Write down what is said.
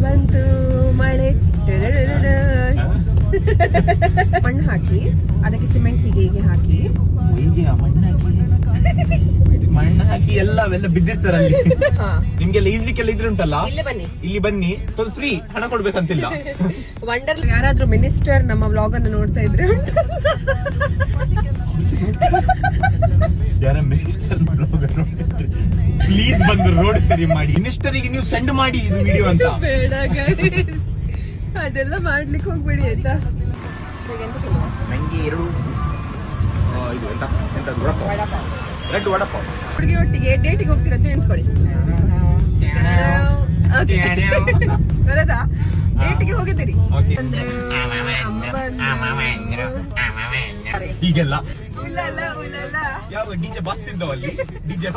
ಬಂತು ಮಳೆ ಮಣ್ಣು ಹಾಕಿ ಅದಕ್ಕೆ ಸಿಮೆಂಟ್ ಹೀಗೆ ಹಾಕಿ ಮಣ್ಣು ಹಾಕಿ ಅವೆಲ್ಲ ಬಿದ್ದಿರ್ತಾರ ಅಲ್ಲಿ. ನಿಮ್ಗೆಲ್ಲ ಈಜ್ಲಿಕ್ಕೆಲ್ಲ ಇದ್ರೆ ಉಂಟಲ್ಲ, ಇಲ್ಲಿ ಬನ್ನಿ ಫ್ರೀ, ಹಣ ಕೊಡ್ಬೇಕಂತಿಲ್ಲ. ವಂಡರ್ ಯಾರಾದ್ರೂ ಮಿನಿಸ್ಟರ್ ನಮ್ಮ ವ್ಲಾಗ್ ಅನ್ನು ನೋಡ್ತಾ ಇದ್ರೆ ಯಾರ ಮಿನಿಸ್ಟರ್ ಪ್ಲೀಸ್ ಬಂದು ರೋಡ್ ಸರಿ ಮಾಡಿ, ಮಿನಿಸ್ಟರಿಗೆ ನೀವು ಸೆಂಡ್ ಮಾಡಿ ಇದು ವಿಡಿಯೋ ಅಂತ. ಬೇಡ ಗೈಸ್, ಅದೆಲ್ಲ ಮಾಡ್ಲಿಕ್ಕೆ ಹೋಗ್ಬೇಡಿ ಆಯ್ತಾ. ನಂಗೆ ಎರಡು ರೆಡ್ ವಡಪಾವ್. ಹುಡುಗಿ ಒಟ್ಟಿಗೆ ಡೇಟಿಗೆ ಹೋಗ್ತೀರಾ ಅಂತ ಎಣಿಸ್ಕೊಳ್ಳಿ. ಗೊತ್ತಾ, ಡೇಟಿಗೆ ಹೋಗಿದ್ದೀರಿ ಈಗೆಲ್ಲ ಇಲ್ಲ ಯಾವ ಡಿಜೆ ಬಸ್ ಇದ್ದವಲ್ಲಿ ಡಿಜೆ